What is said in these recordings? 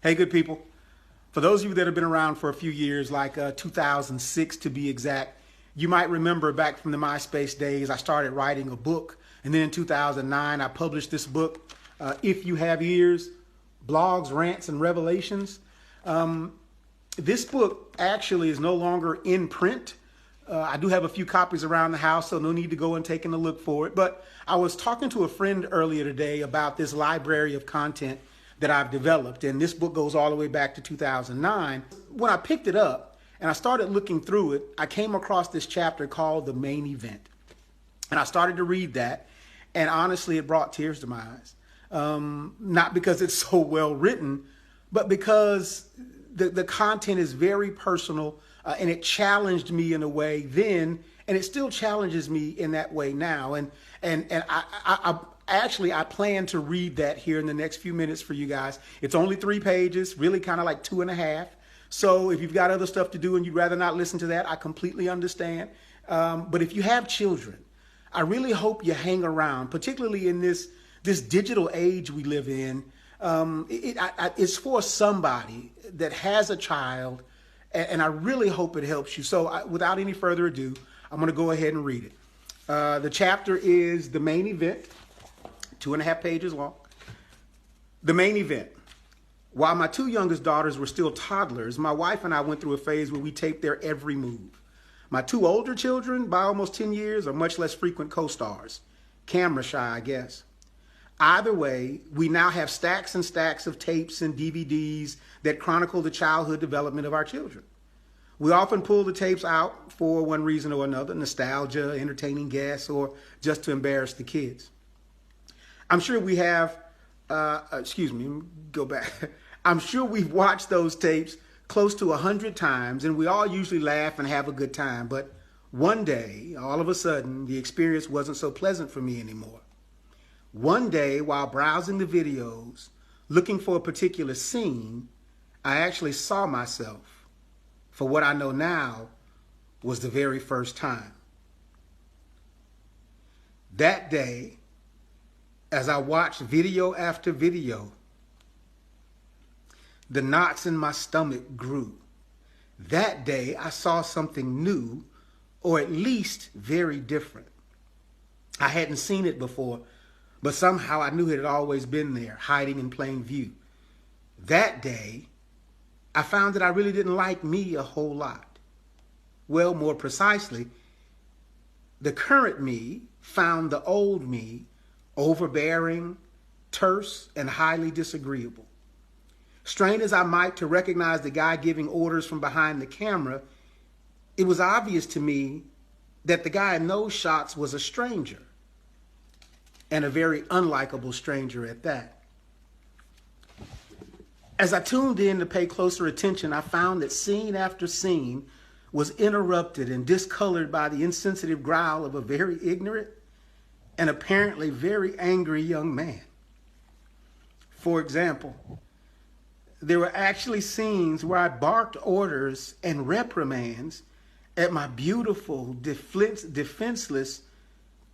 Hey, good people. For those of you that have been around for a few years, like 2006 to be exact, you might remember back from the MySpace days, I started writing a book. And then in 2009, I published this book, If You Have Ears, Blogs, Rants, and Revelations. This book actually is no longer in print. I do have a few copies around the house, so no need to go and taking a look for it. But I was talking to a friend earlier today about this library of content that I've developed. And this book goes all the way back to 2009. When I picked it up and I started looking through it, I came across this chapter called The Main Event. And I started to read that. And honestly, it brought tears to my eyes. Not because it's so well written, but because the content is very personal and it challenged me in a way then, and it still challenges me in that way now. And I plan to read that here in the next few minutes for you guys. It's only 3 pages, really kind of like 2.5. So if you've got other stuff to do and you'd rather not listen to that, I completely understand. But if you have children, I really hope you hang around, particularly in this digital age we live in. It's for somebody that has a child, and I really hope it helps you. So without any further ado, I'm going to go ahead and read it. The chapter is The Main Event, 2.5 pages long. The Main Event. While my 2 youngest daughters were still toddlers, my wife and I went through a phase where we taped their every move. My 2 older children, by almost 10 years, are much less frequent co-stars. Camera shy, I guess. Either way, we now have stacks and stacks of tapes and DVDs that chronicle the childhood development of our children. We often pull the tapes out for one reason or another, nostalgia, entertaining guests, or just to embarrass the kids. I'm sure we have, I'm sure we've watched those tapes close to 100 times, and we all usually laugh and have a good time. But one day, all of a sudden, the experience wasn't so pleasant for me anymore. One day, while browsing the videos, looking for a particular scene, I actually saw myself for what I know now was the very first time. That day, as I watched video after video, the knots in my stomach grew. That day, I saw something new, or at least very different. I hadn't seen it before, but somehow I knew it had always been there, hiding in plain view. That day, I found that I really didn't like me a whole lot. Well, more precisely, the current me found the old me overbearing, terse, and highly disagreeable. Strain as I might to recognize the guy giving orders from behind the camera, it was obvious to me that the guy in those shots was a stranger, and a very unlikable stranger at that. As I tuned in to pay closer attention, I found that scene after scene was interrupted and discolored by the insensitive growl of a very ignorant and apparently very angry young man. For example, there were actually scenes where I barked orders and reprimands at my beautiful, defenseless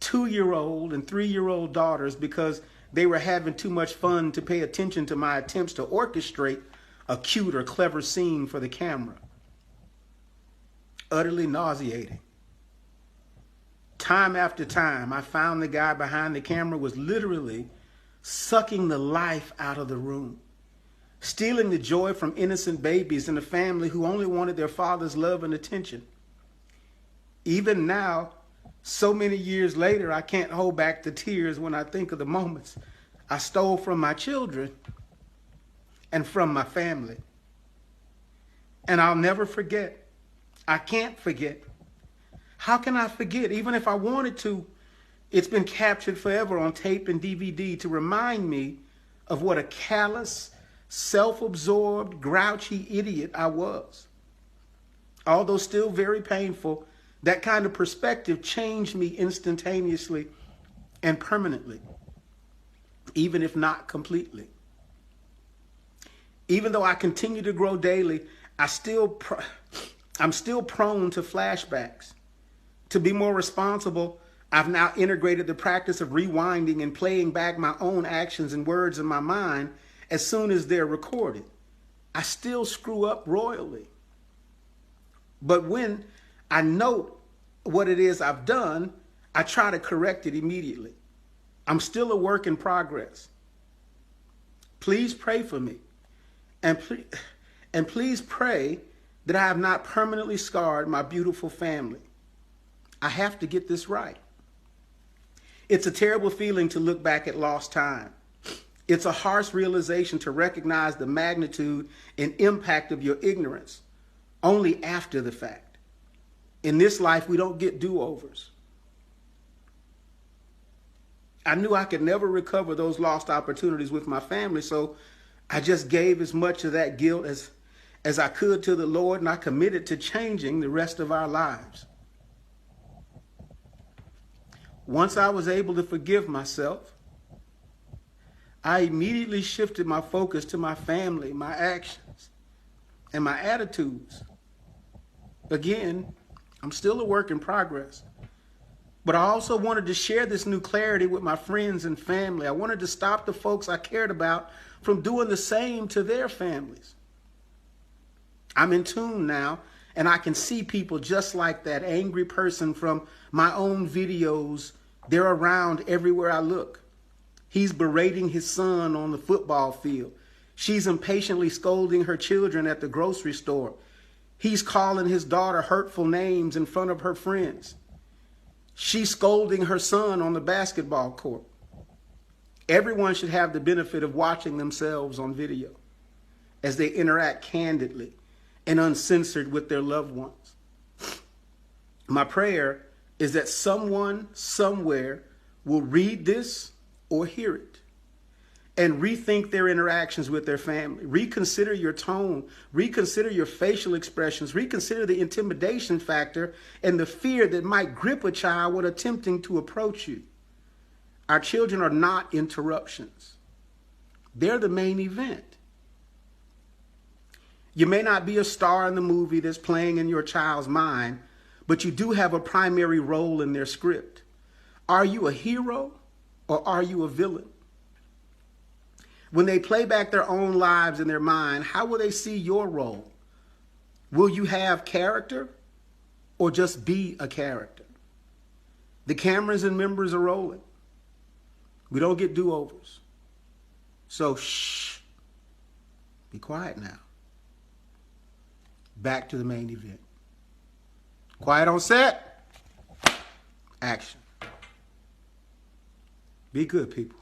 2-year-old and 3-year-old daughters because they were having too much fun to pay attention to my attempts to orchestrate a cute or clever scene for the camera. Utterly nauseating. Time after time, I found the guy behind the camera was literally sucking the life out of the room, stealing the joy from innocent babies in a family who only wanted their father's love and attention. Even now, so many years later, I can't hold back the tears when I think of the moments I stole from my children and from my family. And I'll never forget. I can't forget. How can I forget? Even if I wanted to, it's been captured forever on tape and DVD to remind me of what a callous, self-absorbed, grouchy idiot I was. Although still very painful, that kind of perspective changed me instantaneously and permanently, even if not completely. Even though I continue to grow daily, I'm still prone to flashbacks. To be more responsible, I've now integrated the practice of rewinding and playing back my own actions and words in my mind as soon as they're recorded. I still screw up royally. But when I note what it is I've done, I try to correct it immediately. I'm still a work in progress. Please pray for me. And please pray that I have not permanently scarred my beautiful family. I have to get this right. It's a terrible feeling to look back at lost time. It's a harsh realization to recognize the magnitude and impact of your ignorance only after the fact. In this life, we don't get do-overs. I knew I could never recover those lost opportunities with my family, so I just gave as much of that guilt as I could to the Lord, and I committed to changing the rest of our lives. Once I was able to forgive myself, I immediately shifted my focus to my family, my actions, and my attitudes. Again, I'm still a work in progress, but I also wanted to share this new clarity with my friends and family. I wanted to stop the folks I cared about from doing the same to their families. I'm in tune now, and I can see people just like that angry person from my own videos. They're around everywhere I look. He's berating his son on the football field. She's impatiently scolding her children at the grocery store. He's calling his daughter hurtful names in front of her friends. She's scolding her son on the basketball court. Everyone should have the benefit of watching themselves on video as they interact candidly and uncensored with their loved ones. My prayer is that someone somewhere will read this or hear it and rethink their interactions with their family. Reconsider your tone, reconsider your facial expressions, reconsider the intimidation factor and the fear that might grip a child when attempting to approach you. Our children are not interruptions. They're the main event. You may not be a star in the movie that's playing in your child's mind, but you do have a primary role in their script. Are you a hero or are you a villain? When they play back their own lives in their mind, how will they see your role? Will you have character or just be a character? The cameras and members are rolling. We don't get do-overs. So shh, be quiet now. Back to the main event. Quiet on set. Action. Be good, people.